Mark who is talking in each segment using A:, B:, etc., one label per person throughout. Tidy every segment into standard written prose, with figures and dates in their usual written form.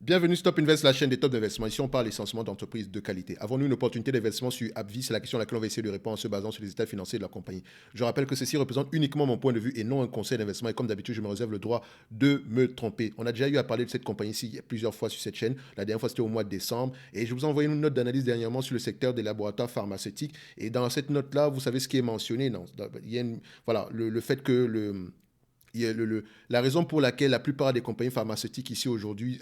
A: Bienvenue Stop Invest, la chaîne des top d'investissement. Ici, on parle essentiellement d'entreprises de qualité. Avons-nous une opportunité d'investissement sur AbbVie? C'est la question à laquelle on va essayer de répondre en se basant sur les états financiers de la compagnie. Je rappelle que ceci représente uniquement mon point de vue et non un conseil d'investissement. Et comme d'habitude, je me réserve le droit de me tromper. On a déjà eu à parler de cette compagnie ici plusieurs fois sur cette chaîne. La dernière fois, c'était au mois de décembre. Et je vous ai envoyé une note d'analyse dernièrement sur le secteur des laboratoires pharmaceutiques. Et dans cette note-là, vous savez ce qui est mentionné. Non, il y a voilà, le fait que la raison pour laquelle la plupart des compagnies pharmaceutiques ici aujourd'hui,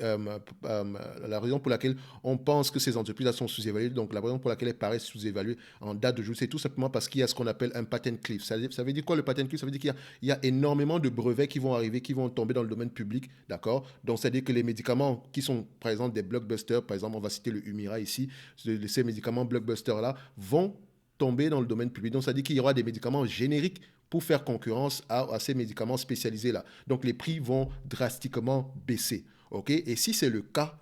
A: la raison pour laquelle on pense que ces entreprises-là sont sous-évaluées, donc la raison pour laquelle elles paraissent sous-évaluées en date de jour, c'est tout simplement parce qu'il y a ce qu'on appelle un patent cliff. Ça veut dire quoi le patent cliff? Ça veut dire qu'il y a énormément de brevets qui vont arriver, qui vont tomber dans le domaine public, d'accord? Donc c'est-à-dire que les médicaments qui sont, par exemple, des blockbusters, par exemple, on va citer le Humira ici, ces médicaments blockbusters-là vont tomber dans le domaine public. Donc, ça dit qu'il y aura des médicaments génériques pour faire concurrence à ces médicaments spécialisés-là. Donc, les prix vont drastiquement baisser. OK? Et si c'est le cas,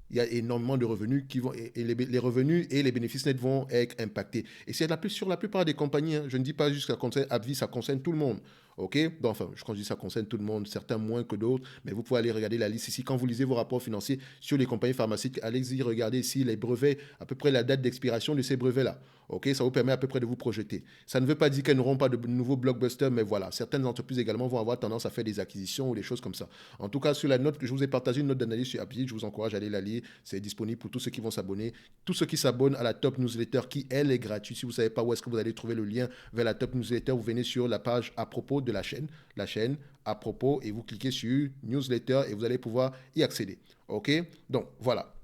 A: il y a énormément de revenus qui vont, et les revenus et les bénéfices nets vont être impactés. Et c'est sur la plupart des compagnies. Hein. Je ne dis pas juste que ça concerne AbbVie, ça concerne tout le monde. OK? Donc, enfin, quand je dis ça concerne tout le monde, certains moins que d'autres, mais vous pouvez aller regarder la liste ici. Quand vous lisez vos rapports financiers sur les compagnies pharmaceutiques, allez-y regarder ici les brevets, à peu près la date d'expiration de ces brevets-là. OK? Ça vous permet à peu près de vous projeter. Ça ne veut pas dire qu'elles n'auront pas de nouveaux blockbusters, mais voilà, certaines entreprises également vont avoir tendance à faire des acquisitions ou des choses comme ça. En tout cas, sur la note que je vous ai partagée, une note d'analyse sur AbbVie, je vous encourage à aller la lire. C'est disponible pour tous ceux qui vont s'abonner. Tous ceux qui s'abonnent à la top newsletter qui, elle, est gratuite. Si vous ne savez pas où est-ce que vous allez trouver le lien vers la top newsletter, vous venez sur la page à propos de la chaîne à propos, et vous cliquez sur newsletter et vous allez pouvoir y accéder. OK? Donc, voilà.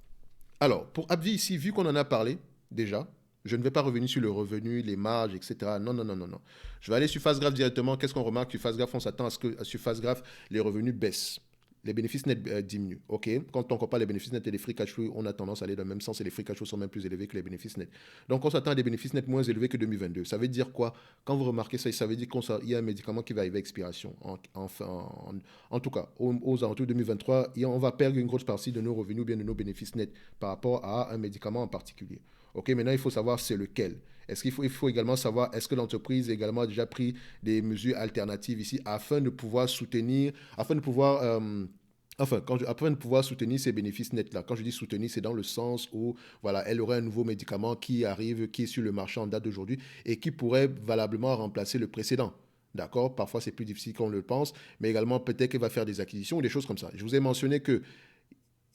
A: Alors, pour AbbVie ici, vu qu'on en a parlé déjà, je ne vais pas revenir sur le revenu, les marges, etc. Non, non, non, non, non. Je vais aller sur Fastgraph directement. Qu'est-ce qu'on remarque sur Fastgraph? On s'attend à ce que sur Fastgraph, les revenus baissent. Les bénéfices nets diminuent. OK? Quand on compare les bénéfices nets et les free cash flow, on a tendance à aller dans le même sens et les free cash flow sont même plus élevés que les bénéfices nets. Donc, on s'attend à des bénéfices nets moins élevés que 2022. Ça veut dire quoi? Quand vous remarquez ça, ça veut dire qu'il y a un médicament qui va arriver à expiration. En tout cas, aux alentours de 2023, et on va perdre une grosse partie de nos revenus ou bien de nos bénéfices nets par rapport à un médicament en particulier. OK, maintenant, il faut savoir c'est lequel. Il faut également savoir, est-ce que l'entreprise a également déjà pris des mesures alternatives ici afin de pouvoir soutenir, afin de pouvoir, afin de pouvoir soutenir ces bénéfices nets-là. Quand je dis soutenir, c'est dans le sens où voilà, elle aurait un nouveau médicament qui arrive, qui est sur le marché en date d'aujourd'hui et qui pourrait valablement remplacer le précédent. D'accord? Parfois, c'est plus difficile qu'on le pense, mais également peut-être qu'elle va faire des acquisitions ou des choses comme ça. Je vous ai mentionné que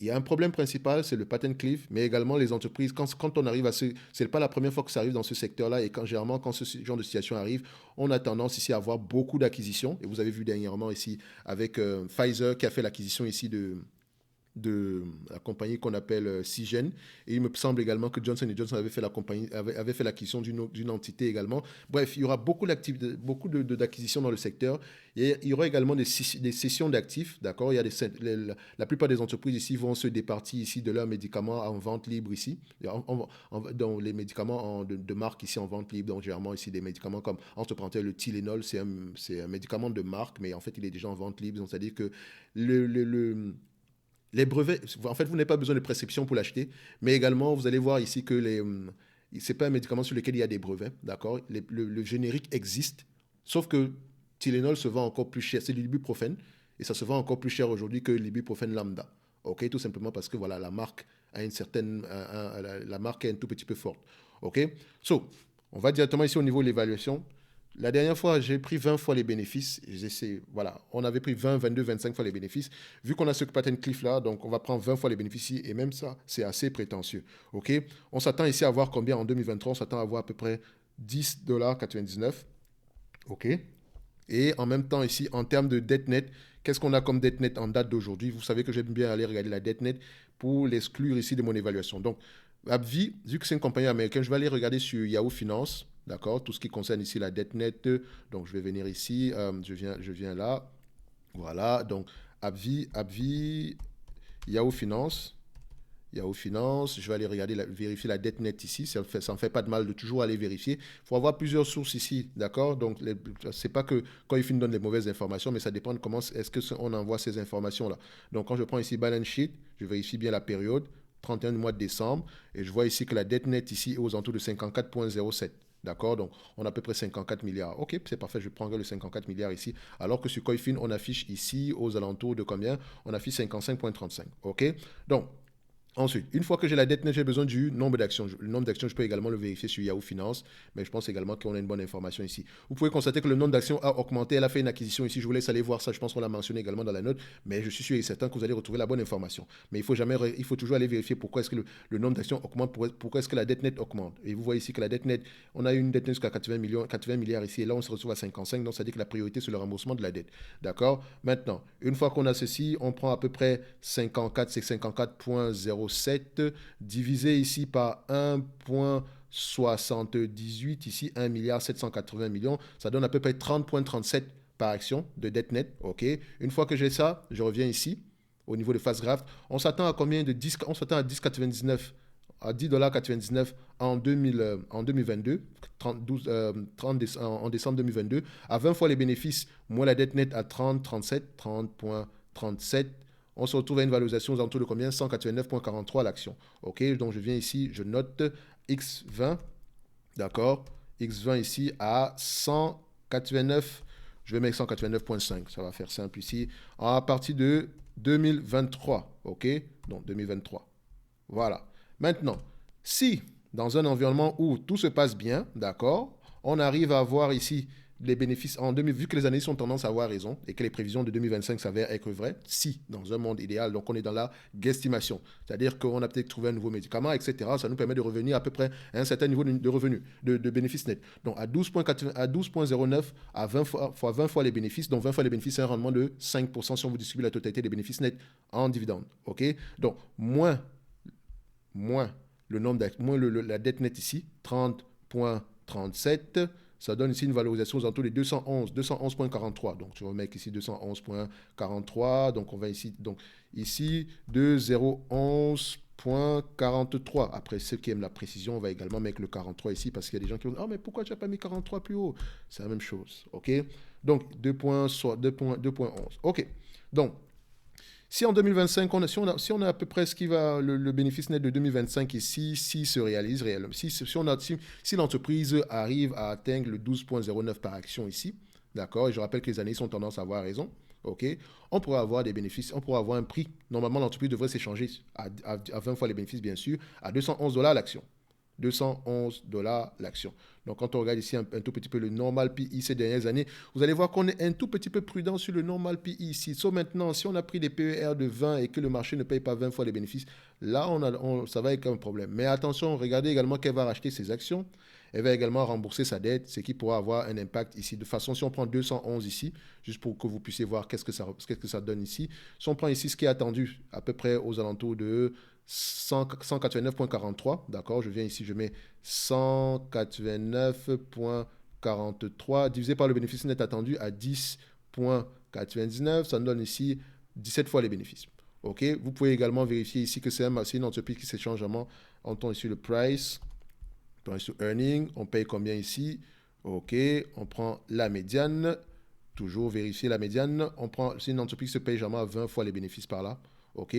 A: il y a un problème principal, c'est le patent cliff, mais également les entreprises. Quand on arrive à ce. C'est pas la première fois que ça arrive dans ce secteur-là, et généralement, quand ce genre de situation arrive, on a tendance ici à avoir beaucoup d'acquisitions. Et vous avez vu dernièrement ici avec Pfizer qui a fait l'acquisition ici de la compagnie qu'on appelle Seagen. Et il me semble également que Johnson Johnson avait fait avait fait l'acquisition d'une entité également. Bref, il y aura beaucoup d'acquisitions dans le secteur. Et il y aura également des cessions d'actifs. D'accord? Il y a la plupart des entreprises ici vont se départir ici de leurs médicaments en vente libre ici. Dans les médicaments de marque ici en vente libre. Donc, généralement ici des médicaments comme, entre parenthèses, le Tylenol, c'est un médicament de marque, mais en fait, il est déjà en vente libre. Donc, c'est-à-dire que les brevets, en fait, vous n'avez pas besoin de prescription pour l'acheter, mais également, vous allez voir ici que c'est pas un médicament sur lequel il y a des brevets, d'accord? Le générique existe, sauf que Tylenol se vend encore plus cher. C'est de l'ibuprofène, et ça se vend encore plus cher aujourd'hui que l'ibuprofène lambda. OK? Tout simplement parce que voilà, la marque a une certaine, la marque est un tout petit peu forte. OK? So, on va directement ici au niveau de l'évaluation. La dernière fois, j'ai pris 20 fois les bénéfices. Voilà, on avait pris 20, 22, 25 fois les bénéfices. Vu qu'on a ce patent cliff-là, donc on va prendre 20 fois les bénéfices ici, et même ça, c'est assez prétentieux. OK? On s'attend ici à voir combien en 2023? On s'attend à voir à peu près 10,99 $. OK? Et en même temps, ici, en termes de dette nette, qu'est-ce qu'on a comme dette nette en date d'aujourd'hui? Vous savez que j'aime bien aller regarder la dette nette pour l'exclure ici de mon évaluation. Donc, AbbVie, vu que c'est une compagnie américaine, je vais aller regarder sur Yahoo Finance, d'accord? Tout ce qui concerne ici la dette nette. Donc, je vais venir ici, je viens là. Voilà, donc AbbVie, Yahoo Finance. Yahoo Finance, je vais aller regarder, vérifier la dette nette ici. Ça ne fait pas de mal de toujours aller vérifier. Il faut avoir plusieurs sources ici, d'accord? Donc, c'est pas que quand il donne les mauvaises informations, mais ça dépend de comment est-ce qu'on envoie ces informations-là. Donc, quand je prends ici Balance Sheet, je vérifie bien la période, 31 du mois de décembre, et je vois ici que la dette nette ici est aux alentours de 54,07. D'accord, donc on a à peu près 54 milliards. Ok, c'est parfait, je prendrai le 54 milliards ici. Alors que sur Coifin, on affiche ici aux alentours de combien? On affiche 55,35. Ok, donc ensuite, une fois que j'ai la dette nette, j'ai besoin du nombre d'actions. Le nombre d'actions, je peux également le vérifier sur Yahoo Finance, mais je pense également qu'on a une bonne information ici. Vous pouvez constater que le nombre d'actions a augmenté. Elle a fait une acquisition ici. Je vous laisse aller voir ça. Je pense qu'on l'a mentionné également dans la note, mais je suis sûr et certain que vous allez retrouver la bonne information. Mais il faut toujours aller vérifier pourquoi est-ce que le nombre d'actions augmente, pourquoi est-ce que la dette nette augmente. Et vous voyez ici que la dette nette, on a une dette nette jusqu'à 80 millions, 80 milliards ici, et là on se retrouve à 55. Donc ça dit que la priorité c'est le remboursement de la dette. D'accord. Maintenant, une fois qu'on a ceci, on prend à peu près 54, c'est 54,07 divisé ici par 1,78, ici 1 milliard 780 millions, ça donne à peu près 30,37 par action de dette nette. Ok. Une fois que j'ai ça, je reviens ici au niveau de Fast Graph. On s'attend à combien de 10? On s'attend à 10,99 à 10,99 en 2022, 30 en décembre 2022, à 20 fois les bénéfices, moins la dette nette à 30,37, 30,37. On se retrouve à une valorisation aux alentours de combien? 189,43 à l'action. Ok, donc je viens ici, je note X20, d'accord? X20 ici à 189, je vais mettre 189,5, ça va faire simple ici, à partir de 2023, ok? Donc 2023. Voilà. Maintenant, si dans un environnement où tout se passe bien, d'accord, on arrive à avoir ici les bénéfices en 2000, vu que les analystes ont tendance à avoir raison et que les prévisions de 2025 s'avèrent être vraies, si dans un monde idéal, donc on est dans la guesstimation, c'est-à-dire qu'on a peut-être trouvé un nouveau médicament, etc., ça nous permet de revenir à peu près à un certain niveau de revenus, de bénéfices nets. Donc à 12,09 à 20 fois, 20 fois les bénéfices, donc 20 fois les bénéfices, c'est un rendement de 5% si on vous distribue la totalité des bénéfices nets en dividendes. Ok. Donc moins le nombre moins la dette nette ici, 30,37, ça donne ici une valorisation aux alentours de 211,43. Donc, je remets ici 211,43. Donc, on va ici, donc, ici 2011,43. Après, ceux qui aiment la précision, on va également mettre le 43 ici parce qu'il y a des gens qui vont dire, oh, mais pourquoi tu n'as pas mis 43 plus haut? C'est la même chose. OK? Donc, 2,11. OK. Donc, si en 2025, si on a à peu près ce qui va, le bénéfice net de 2025 ici, s'il se réalise réellement, si l'entreprise arrive à atteindre le 12,09 par action ici, d'accord, et je rappelle que les années ont tendance à avoir raison, ok, on pourra avoir des bénéfices, on pourra avoir un prix. Normalement, l'entreprise devrait s'échanger à 20 fois les bénéfices, bien sûr, à $211 l'action. $211 l'action. Donc, quand on regarde ici un tout petit peu le normal PI ces dernières années, vous allez voir qu'on est un tout petit peu prudent sur le normal PI ici. Sauf maintenant, si on a pris des PER de 20 et que le marché ne paye pas 20 fois les bénéfices, là, ça va être un problème. Mais attention, regardez également qu'elle va racheter ses actions. Elle va également rembourser sa dette, ce qui pourra avoir un impact ici. De façon, si on prend 211 ici, juste pour que vous puissiez voir qu'est-ce que ça donne ici. Si on prend ici ce qui est attendu, à peu près aux alentours de 189,43, d'accord, je viens ici, je mets 189,43 divisé par le bénéfice net attendu à 10,99, ça nous donne ici 17 fois les bénéfices. Ok, vous pouvez également vérifier ici que c'est une entreprise qui s'échange vraiment. On tombe ici le price to earning, on paye combien ici? Ok, on prend la médiane, toujours vérifier la médiane. C'est une entreprise qui se paye jamais à 20 fois les bénéfices par là. Ok,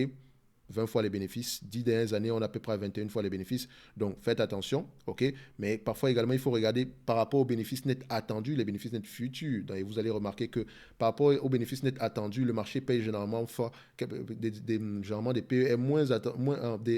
A: 20 fois les bénéfices. 10 dernières années, on a à peu près 21 fois les bénéfices. Donc, faites attention, ok? Mais parfois également, il faut regarder par rapport aux bénéfices nets attendus, les bénéfices nets futurs. Et vous allez remarquer que par rapport aux bénéfices nets attendus, le marché paye généralement, généralement des PER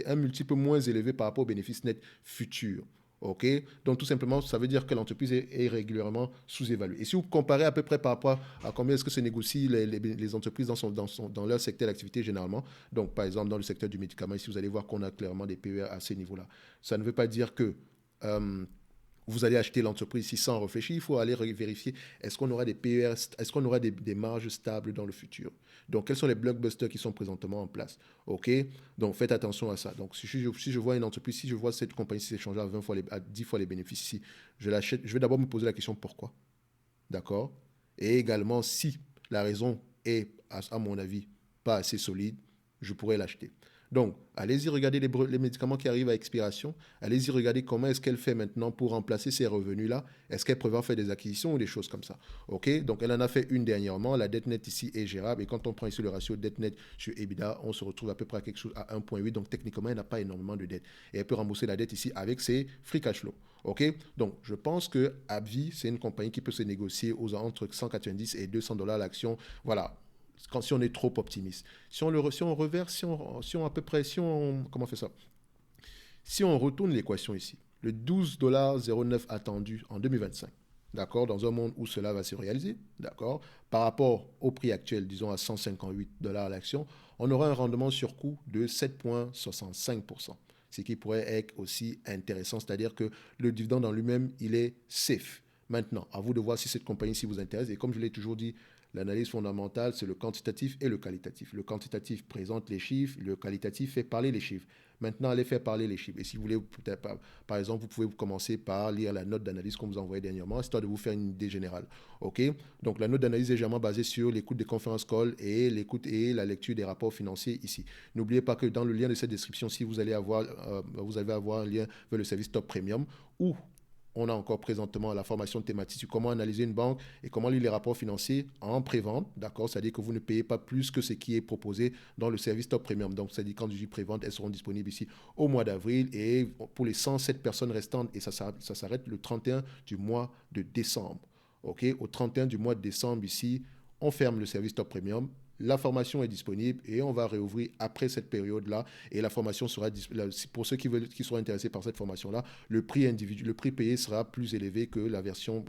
A: un multiple moins élevé par rapport aux bénéfices nets futurs. Ok, donc tout simplement, ça veut dire que l'entreprise est régulièrement sous-évaluée. Et si vous comparez à peu près par rapport à combien est-ce que se négocient les entreprises dans leur secteur d'activité généralement, donc par exemple dans le secteur du médicament, ici vous allez voir qu'on a clairement des PER à ces niveaux-là. Ça ne veut pas dire que vous allez acheter l'entreprise ici sans réfléchir, il faut aller vérifier est-ce qu'on aura des PER, est-ce qu'on aura des marges stables dans le futur. Donc, quels sont les blockbusters qui sont présentement en place? OK? Donc, faites attention à ça. Donc, si je vois une entreprise, si je vois cette compagnie s'échanger à 10 fois les bénéfices ici, je l'achète. Je vais d'abord me poser la question pourquoi. D'accord? Et également, si la raison est, à mon avis, pas assez solide, je pourrais l'acheter. Donc, allez-y regarder les médicaments qui arrivent à expiration. Allez-y regarder comment est-ce qu'elle fait maintenant pour remplacer ces revenus-là. Est-ce qu'elle prévoit faire des acquisitions ou des choses comme ça? OK? Donc, elle en a fait une dernièrement. La dette nette ici est gérable. Et quand on prend ici le ratio dette nette sur EBITDA, on se retrouve à peu près à quelque chose à 1,8. Donc, techniquement, elle n'a pas énormément de dette. Et elle peut rembourser la dette ici avec ses free cash flow. OK? Donc, je pense que AbbVie, c'est une compagnie qui peut se négocier aux entre 190 et 200 dollars l'action. Voilà. Si on est trop optimiste. Si on reverse, si on à peu près, comment on fait ça? Si on retourne l'équation ici, le 12,09$ attendu en 2025, d'accord, dans un monde où cela va se réaliser, d'accord, par rapport au prix actuel, disons à 158$ l'action, on aura un rendement sur coût de 7,65%. Ce qui pourrait être aussi intéressant, c'est-à-dire que le dividende en lui-même, il est safe. Maintenant, à vous de voir si cette compagnie-ci vous intéresse. Et comme je l'ai toujours dit, l'analyse fondamentale, c'est le quantitatif et le qualitatif. Le quantitatif présente les chiffres, le qualitatif fait parler les chiffres. Maintenant, allez faire parler les chiffres. Et si vous voulez, peut-être, par exemple, vous pouvez commencer par lire la note d'analyse qu'on vous a envoyée dernièrement, histoire de vous faire une idée générale. OK? Donc, la note d'analyse est généralement basée sur l'écoute des conférences call et l'écoute et la lecture des rapports financiers ici. N'oubliez pas que dans le lien de cette description, si vous allez avoir, vous allez avoir un lien vers le service Top Premium où on a encore présentement la formation thématique sur comment analyser une banque et comment lire les rapports financiers en pré-vente, d'accord? C'est-à-dire que vous ne payez pas plus que ce qui est proposé dans le service Top Premium. Donc, c'est-à-dire quand je dis pré-vente, elles seront disponibles ici au mois d'avril et pour les 107 personnes restantes, et ça s'arrête le 31 du mois de décembre. OK? Au 31 du mois de décembre, ici, on ferme le service Top Premium. La formation est disponible et on va réouvrir après cette période-là. Et la formation sera pour ceux qui seront intéressés par cette formation-là, le prix payé sera plus élevé que la version,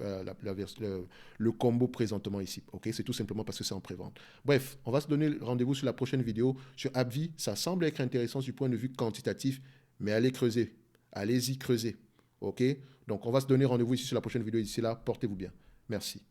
A: le combo présentement ici. Ok, c'est tout simplement parce que c'est en pré-vente. Bref, on va se donner rendez-vous sur la prochaine vidéo sur AbbVie. Ça semble être intéressant du point de vue quantitatif, mais allez creuser, allez-y creuser. Ok, donc on va se donner rendez-vous ici sur la prochaine vidéo. D'ici là, portez-vous bien. Merci.